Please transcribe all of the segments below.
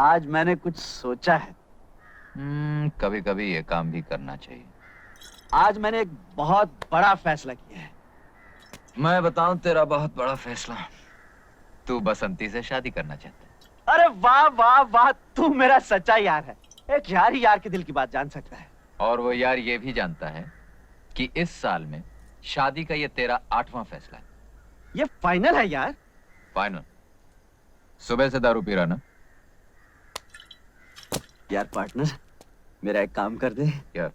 आज मैंने कुछ सोचा है। कभी कभी ये काम भी करना चाहिए। आज मैंने एक बहुत बड़ा फैसला किया है। मैं बताऊं तेरा बहुत बड़ा फैसला। तू बसंती से शादी करना चाहता है। अरे वाह वाह वाह, तू मेरा सच्चा यार है। एक यार ही यार के दिल की बात जान सकता है। और वो यार ये भी जानता है कि इस साल में शादी का ये तेरा 8वां फैसला है। ये फाइनल है यार? फाइनल। सुबह से दारू पी रहा ना? यार पार्टनर, मेरा एक काम कर दे यार।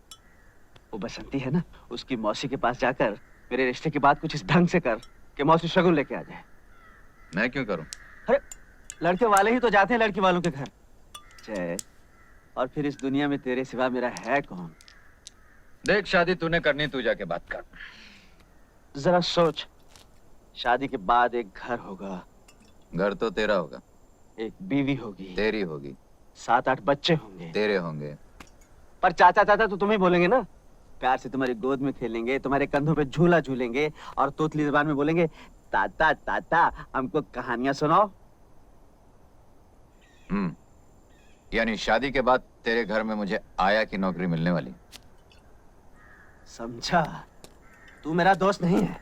वो बसंती है ना, उसकी मौसी के पास जाकर मेरे रिश्ते की बात कुछ इस ढंग से कर कि मौसी शगुन लेके आ जाए। मैं क्यों करूं? अरे लड़के वाले ही तो जाते हैं लड़की वालों के घर। जय, और फिर इस दुनिया में तेरे सिवा मेरा है कौन? देख, शादी तूने करनी, तू जाके बात कर। जरा सोच, शादी के बाद एक घर होगा। घर तो तेरा होगा। एक बीवी होगी। तेरी होगी। 7-8 बच्चे होंगे। तेरे होंगे। पर चाचा चाचा तो तुम ही बोलेंगे ना। प्यार से तुम्हारी गोद में खेलेंगे, तुम्हारे कंधों पे झूला झूलेंगे और तोतली जुबान में बोलेंगे, ताता ताता हमको कहानियां सुनाओ। यानी शादी के बाद तेरे घर में मुझे आया की नौकरी मिलने वाली। समझा? तू मेरा दोस्त नहीं है।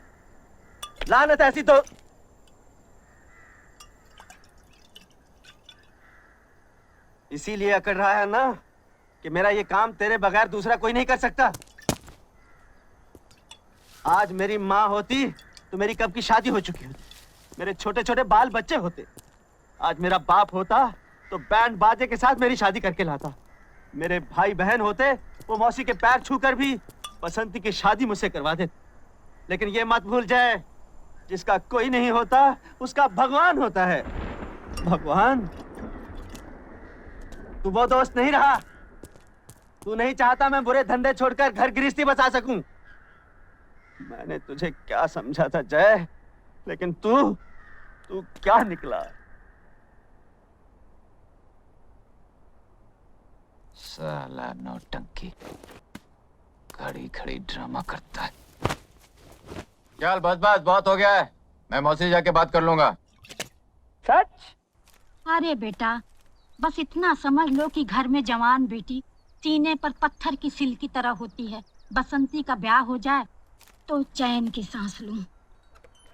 लानत ऐसी तो इसीलिए अकड़ रहा है ना कि मेरा ये काम तेरे बगैर दूसरा कोई नहीं कर सकता। आज मेरी माँ होती तो मेरी कब की शादी हो चुकी होती, मेरे छोटे छोटे बाल बच्चे होते। आज मेरा बाप होता तो बैंड बाजे के साथ मेरी शादी करके लाता। मेरे भाई बहन होते, वो मौसी के पैर छूकर भी बसंती की शादी मुझसे करवा देते। लेकिन ये मत भूल जाए, जिसका कोई नहीं होता उसका भगवान होता है। भगवान? तू वो दोस्त नहीं रहा। तू नहीं चाहता मैं बुरे धंधे छोड़कर घर गृहस्थी बसा सकूं। मैंने तुझे क्या समझा था जय, लेकिन तू क्या निकला? साला नौटंकी, खड़ी खड़ी ड्रामा करता है। चल बस बस, बहुत हो गया है। मैं मौसी जाके बात कर लूंगा। सच? अरे बेटा, बस इतना समझ लो कि घर में जवान बेटी सीने पर पत्थर की सिल की तरह होती है। बसंती का ब्याह हो जाए तो चैन की सांस लूं।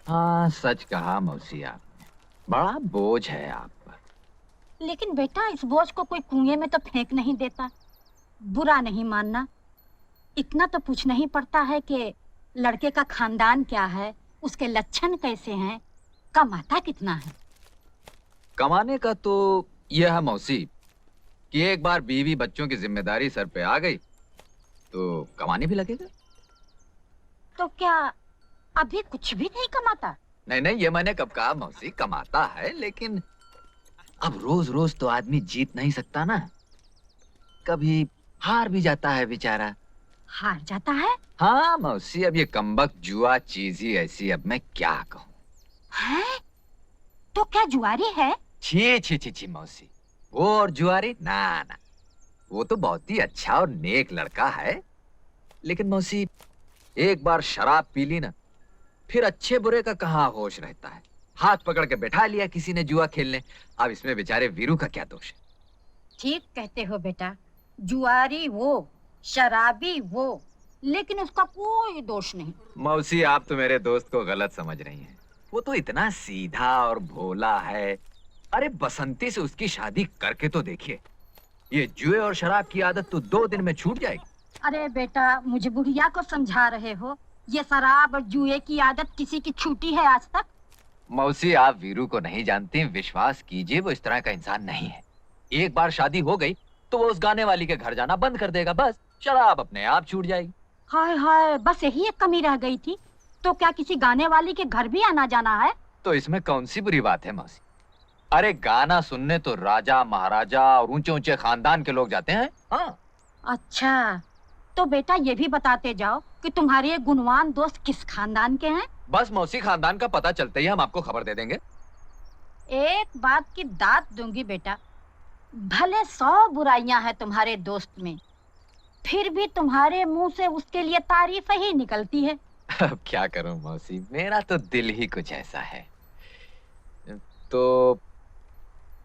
हाँ, सच कहा मौसी आपने। बड़ा बोझ है आप पर। लेकिन बेटा, इस बोझ को कोई कुएं में तो फेंक नहीं देता। बुरा नहीं मानना, इतना तो पूछना ही पड़ता है कि लड़के का खानदान क्या है, उसके लक्षण कैसे हैं, कमाता कितना है। कमाने का तो यह है मौसी कि एक बार बीवी बच्चों की जिम्मेदारी सर पे आ गई तो कमाने भी लगेगा। तो क्या अभी कुछ भी नहीं कमाता? नहीं नहीं, ये मैंने कब कहा मौसी, कमाता है, लेकिन अब रोज रोज तो आदमी जीत नहीं सकता ना। कभी हार भी जाता है बेचारा। हार जाता है? हाँ मौसी, अब ये कमबख्त जुआ चीज ही ऐसी, अब मैं क्या कहूँ। है? तो क्या जुआरी है? छी छी छी छी मौसी, वो और जुआरी ना ना, वो तो बहुत ही अच्छा और नेक लड़का है। लेकिन मौसी, एक बार शराब पी ली ना, फिर अच्छे बुरे का कहाँ होश रहता है। हाथ पकड़ के बैठा लिया किसी ने जुआ खेलने। अब इसमें बेचारे वीरू का क्या दोष है? ठीक कहते हो बेटा, जुआरी वो, शराबी वो, लेकिन उसका कोई दोष नहीं। मौसी, आप तो मेरे दोस्त को गलत समझ रही हैं। वो तो इतना सीधा और भोला है। अरे बसंती से उसकी शादी करके तो देखिए, ये जुए और शराब की आदत तो 2 दिन में छूट जाएगी। अरे बेटा, मुझे बुढ़िया को समझा रहे हो? ये शराब और जुए की आदत किसी की छूटी है आज तक? मौसी, आप वीरू को नहीं जानती, विश्वास कीजिए, वो इस तरह का इंसान नहीं है। एक बार शादी हो गई तो वो उस गाने वाली के घर जाना बंद कर देगा, बस शराब अपने आप छूट जाएगी। हाय हाय, बस यही एक कमी रह गई थी। तो क्या किसी गाने वाली के घर भी आना जाना है? तो इसमें कौन सी बुरी बात है मौसी? अरे गाना सुनने तो राजा महाराजा और ऊंचे ऊंचे खानदान के लोग जाते हैं। हाँ। अच्छा, तो बेटा ये भी बताते जाओ कि तुम्हारे ये गुणवान दोस्त किस खानदान के हैं? बस मौसी, खानदान का पता चलते ही हम आपको खबर दे देंगे। एक बात की दात दूंगी बेटा, भले 100 बुराइयां हैं तुम्हारे दोस्त में, फिर भी तुम्हारे मुंह से उसके लिए तारीफ ही निकलती है। अब क्या करूं मौसी, मेरा तो दिल ही कुछ ऐसा है। तो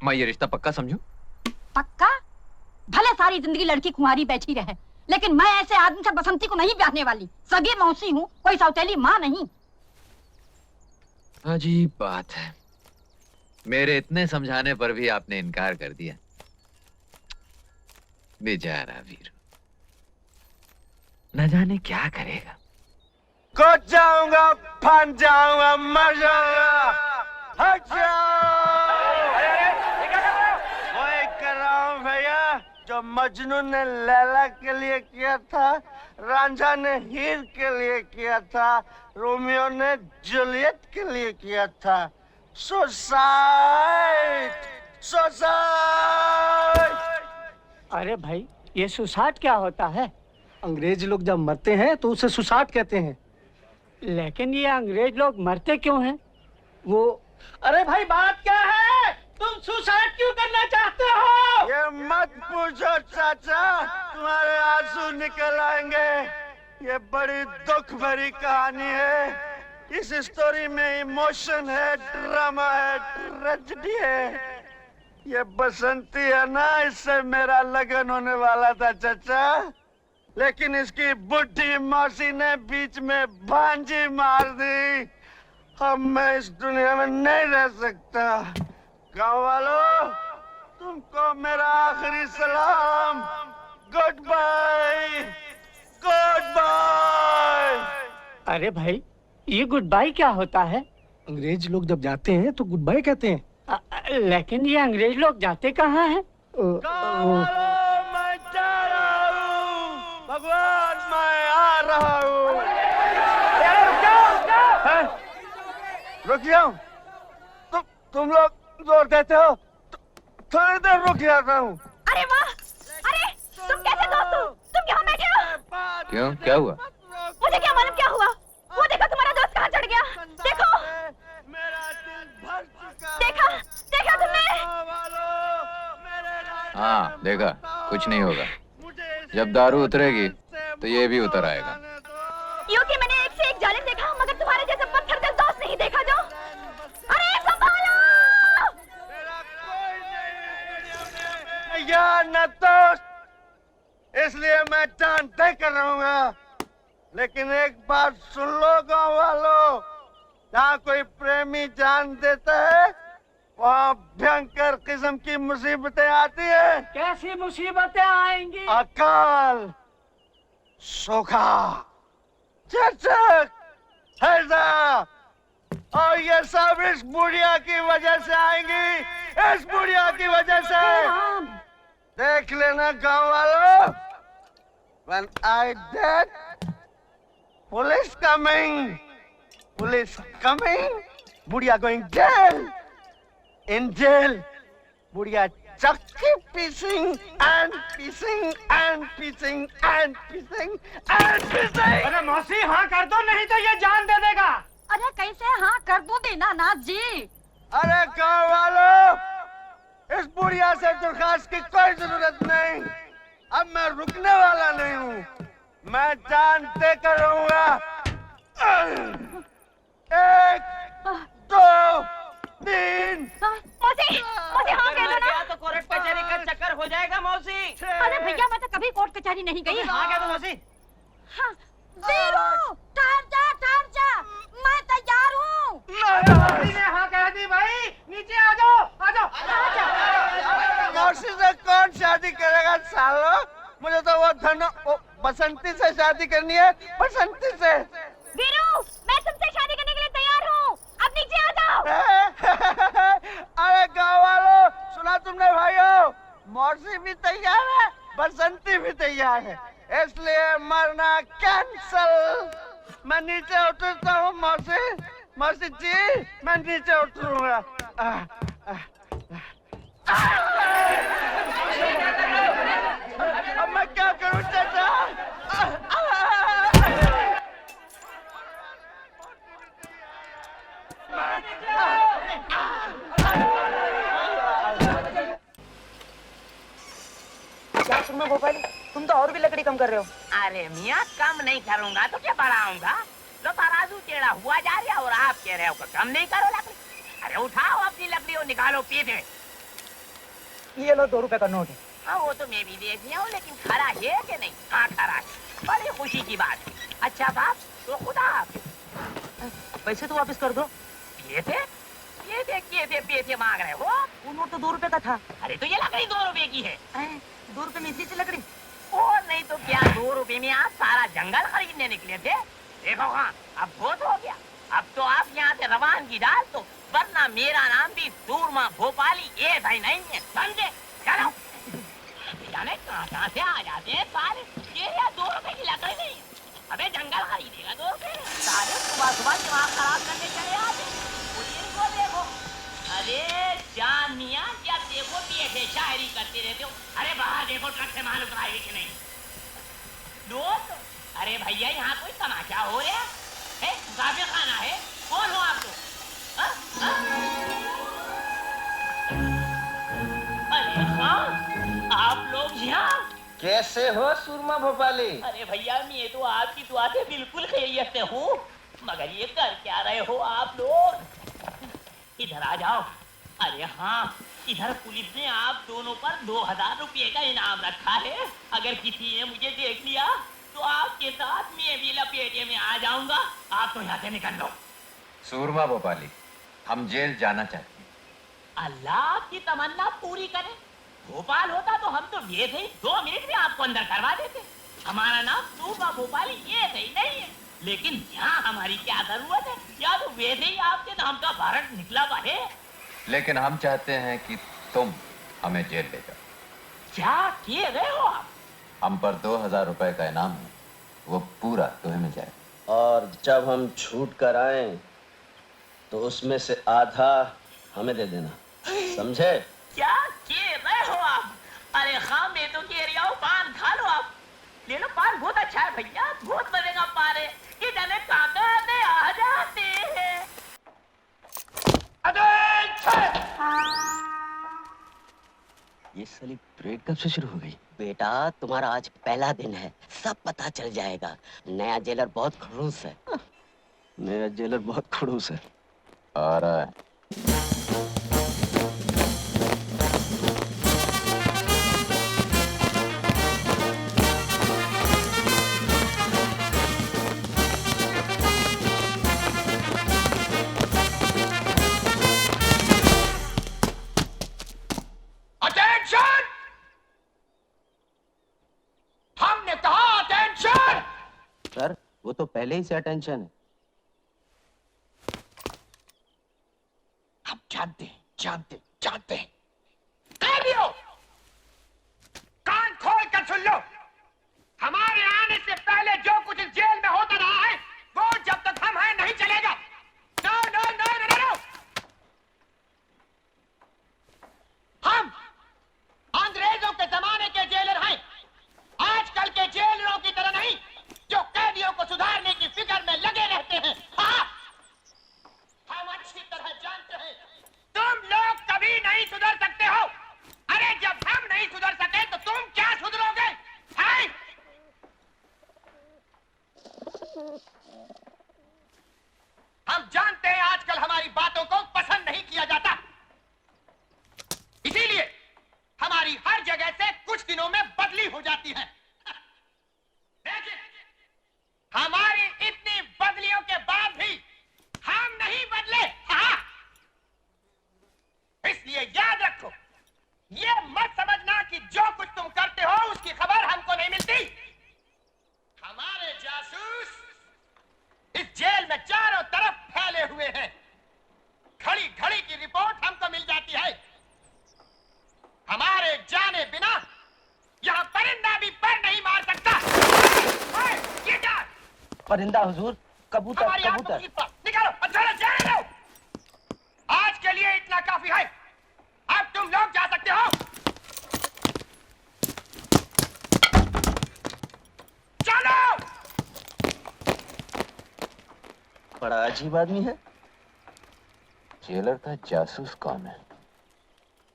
मैं ये रिश्ता पक्का समझूं? पक्का? भले सारी जिंदगी लड़की कुंवारी बैठी रहे, लेकिन मैं ऐसे आदमी से बसंती को नहीं ब्याहने वाली। सगी मौसी हूँ, कोई सौतेली माँ नहीं। अजीब बात है, मेरे इतने समझाने पर भी आपने इनकार कर दिया। बेचारा वीरू, न जाने क्या करेगा। कूद जाऊंगा, फन जाऊंगा, मर जाऊंगा। हट जाओ! वही कर रहा हूँ भैया जो मजनू ने लैला के लिए किया था, रांझा ने हीर के लिए किया था, रोमियो ने जूलियट के लिए किया था। सुसाइड! सुसाइड! अरे भाई, ये सुसाइड क्या होता है? अंग्रेज लोग जब मरते हैं तो उसे सुसाइड कहते हैं। लेकिन ये अंग्रेज लोग मरते क्यों हैं? वो अरे भाई, बात क्या है? तुम सुसाइड क्यों करना चाहते हो? ये मत पूछो चाचा, तुम्हारे आंसू निकल आएंगे। ये बड़ी दुख भरी कहानी है। इस स्टोरी में इमोशन है, ड्रामा है, ट्रेजेडी है। ये बसंती है ना, इससे मेरा लगन होने वाला था चाचा, लेकिन इसकी बुढ़ी मौसी ने बीच में भांजी मार दी। अब मैं इस दुनिया में नहीं रह सकता। गाँव वालों, तुमको मेरा आखिरी सलाम। Good bye, good bye. अरे भाई, ये गुड बाय क्या होता है? अंग्रेज लोग जब जाते हैं तो गुड बाय कहते हैं। लेकिन ये अंग्रेज लोग जाते कहाँ हैं? मैं जा रहा हूँ। भगवान, मैं आ रहा हूँ। रुक जाओ। तुम लोग जोर देते हो, थोड़ी देर रुक जाता हूँ। अरे वाह! अरे तुम कैसे दोस्त हो? तुम यहाँ बैठे हो? क्यों, क्या हुआ? मुझे क्या मालूम क्या हुआ? वो देखो, तुम्हारा दोस्त कहाँ चढ़ गया। देखो, मेरा दिल भर चुका है। देखा, देखा तुमने? हाँ देखा, कुछ नहीं होगा। जब दारू उतरेगी तो ये भी उतर आएगा। यूं कि मैंने एक से एक जालिम देखा, मगर तुम्हारे जैसे पत्थर दिल दोस्त नहीं देखा जो। अरे संभालो! या न तो, इसलिए मैं जान तय कर रहूंगा। लेकिन एक बात सुन लो गाँव वालों, जहाँ कोई प्रेमी जान देता है, वहाँ भयंकर किस्म की मुसीबतें आती है। कैसी मुसीबतें आएंगी? अकाल, सूखा, चचक, हैजा, और ये सब इस बुढ़िया की वजह से आएंगी। इस बुढ़िया की वजह से। देख लेना गाँव वालों, when I dead, police coming, police coming, बुढ़िया going jail, in jail, बुढ़िया चक्की pissing and pissing and pissing and pissing and pissing। अरे मौसी, हाँ कर दो, नहीं तो ये जान दे देगा। अरे कैसे हाँ कर दूं दीनानाथ जी? अरे गाँव वालों, इस बुढ़िया से दरखास्त की कोई जरूरत नहीं। अब मैं रुकने वाला नहीं हूँ, मैं जान दे कर रहूंगा। 1, 2, 3। मौसी, मौसी हाँ कह दो ना। तो कोर्ट कचहरी का चक्कर हो जाएगा मौसी। अरे भैया, मैं तो कभी कोर्ट कचहरी नहीं गई। हाँ कह दो मौसी। हाँ, वीरू, ठहर जा, मैं तैयार हूँ। मौसी ने हाँ कह दी भाई, नीचे आ जाओ, आ जाओ। मौसी से कौन शादी करेगा सालो? मुझे तो वो बसंती से शादी करनी है, बसंती से। वीरू, मैं तुमसे शादी करने के लिए तैयार हूँ। अब नीचे आ जाओ। अरे गाँव वालों, सुना तुमने भाइयों? मौसी भी तैयार है, बसंती भी तैयार है, इसलिए मरना कैंसल। मैं नीचे उतरता हूँ मौसी। मौसी जी, मैं नीचे उतरूंगा। अब मैं क्या करूँ चाचा? क्या तुम्हें गोपाली, तुम तो और भी लकड़ी कम कर रहे हो। अरे मियाँ, कम नहीं करूँगा तो क्या बढ़ाऊंगा? लो तराजू टेढ़ा हुआ जा रहा और आप कह रहे हो कि कम नहीं करो लकड़ी। अरे उठाओ अपनी लकड़ी और निकालो पीछे। ये लो 2 रुपए का नोट है। हाँ वो तो मैं भी देख लिया हूँ, लेकिन खरा है कि नहीं? हाँ खरा है, बड़ी खुशी की बात है। अच्छा बाप, तो खुदा हाफिज। पैसे तो वापस कर दो। पैसे मांग रहे हो? वो नोट तो 2 रुपए का था। अरे तो ये लकड़ी 2 रुपए की है। 2 रुपए में इतनी सी लकड़ी? और नहीं तो क्या, 2 रुपए में आप सारा जंगल खरीदने निकले थे? देखो हाँ, अब बहुत हो गया। अब तो आप यहाँ से रवानगी डाल दो, वरना मेरा नाम भी सूरमा भोपाली ये भाई नहीं है, समझे? चलो। जाने कहाँ से आ जाते हैं साले। ये 2 रुपए की लकड़ी नहीं, अबे जंगल खरीदेगा 2 रुपए। साले सुबह सुबह दिमाग खराब करने चले आते। पुलिस को देखो, अरे जान मियाँ, क्या देखो ऐसे शायरी करते रहते हो? अरे बाहर देखो, ट्रक से माल उतराएगी कि नहीं? दोस्त, अरे भैया यहाँ कोई तमाशा हो रहा है? मुसाफिर खाना है? कौन हो आप लोग? हाँ? हाँ? अरे हाँ, आप लोग यहाँ? कैसे हो सूरमा भोपाली? अरे भैया मैं तो आपकी दुआ से बिल्कुल खैरियत से हूँ, मगर ये कर क्या रहे हो आप लोग? इधर आ जाओ। अरे हाँ, इधर पुलिस ने आप दोनों पर 2000 रुपये का इनाम रखा है। अगर किसी ने मुझे देख लिया तो आपके साथ मैं भी लपेटे में आ जाऊंगा। आप तो यहाँ से निकल लो। सूरमा भोपाली, हम जेल जाना चाहते हैं। अल्लाह की तमन्ना पूरी करे। भोपाल होता तो हम तो ये थे 2 मिनट में आपको अंदर करवा देते। हमारा नाम सूरमा भोपाली ये सही नहीं है, लेकिन यहाँ हमारी क्या जरूरत है? या तो वैसे ही आपके नाम का भारत निकला हुआ है। लेकिन हम चाहते हैं कि तुम हमें जेल ले जाओ। क्या किए गए हो आप? हम पर 2000 रुपए का इनाम है, वो पूरा तुम्हें मिल जाए। और जब हम छूट कर आए तो उसमें से आधा हमें दे देना, समझे? क्या किए गए हो आप? अरे हाँ, मैं तो कह रहा हूँ पान खा लो आप। ले लो पान, बहुत अच्छा है भैया, बहुत मजे का पान है। इधर काका में आ जाते हैं। ये साली परेड कब से शुरू हो गई? बेटा तुम्हारा आज पहला दिन है, सब पता चल जाएगा। नया जेलर बहुत खड़ूस है। नया जेलर बहुत खड़ूस है। आ रहा है। सर, वो तो पहले ही से अटेंशन है। हम जानते हैं। कैदियों, कान खोल कर सुन लो। हमारे आने से पहले जो कुछ इस जेल में होता रहा है, वो जब तक हम हैं नहीं चलेगा। No no no no no. हम अंग्रेजों के जमाने के जेलर हैं, आजकल के जेलरों की तरह नहीं, जो कैदियों को सुधारने की फिक्र में लगे रहते हैं। हाँ, हम अच्छी तरह जानते हैं तुम लोग कभी नहीं सुधर सकते हो। अरे जब हम नहीं सुधर सके तो तुम क्या सुधरोगे? हैं? हम जानते हैं आजकल हमारी बातों को पसंद नहीं किया जाता, इसीलिए हमारी हर जगह से कुछ दिनों में बदली हो जाती है। देखिए, हमारी इतनी बदलियों के बाद भी हम नहीं बदले। हाँ, इसलिए याद रखो, ये मत समझना कि जो कुछ तुम करते हो उसकी खबर हमको नहीं मिलती। हमारे जासूस इस जेल में चारों तरफ फैले हुए हैं। घड़ी घड़ी की रिपोर्ट हमको मिल जाती है। हमारे जाने बिना यहाँ परिंदा भी पर नहीं मार सकता। ये क्या? परिंदा हुजूर, कबूतर हमारी आंखों कबूतर। की बात निकालो, अच्छा जाने दो। आज के लिए इतना काफी है, अब तुम लोग जा सकते हो। चलो। बड़ा अजीब आदमी है। जेलर का जासूस कौन है?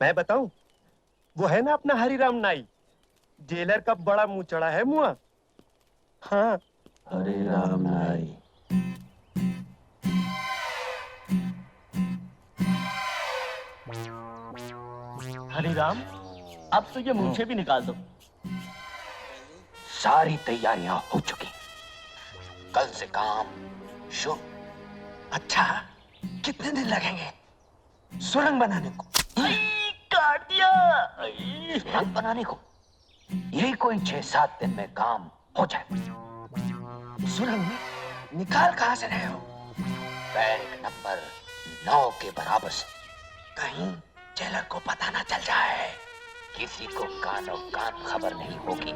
मैं बताऊं, वो है ना अपना हरिराम नाई, जेलर का बड़ा मुंह चढ़ा है मुआ। हाँ, हरे राम नाई। हरिराम अब तो ये मुंह से भी निकाल दो। सारी तैयारियां हो चुकी, कल से काम शुरू। अच्छा, कितने दिन लगेंगे सुरंग बनाने को? काट दिया। सुरंग बनाने को यही कोई 6-7 दिन में काम हो जाए। सुरंग निकाल कहां से रहे हो? बैंक नंबर 9 के बराबर से। कहीं जेलर को पता ना चल जाए। किसी को कानो कान खबर नहीं होगी।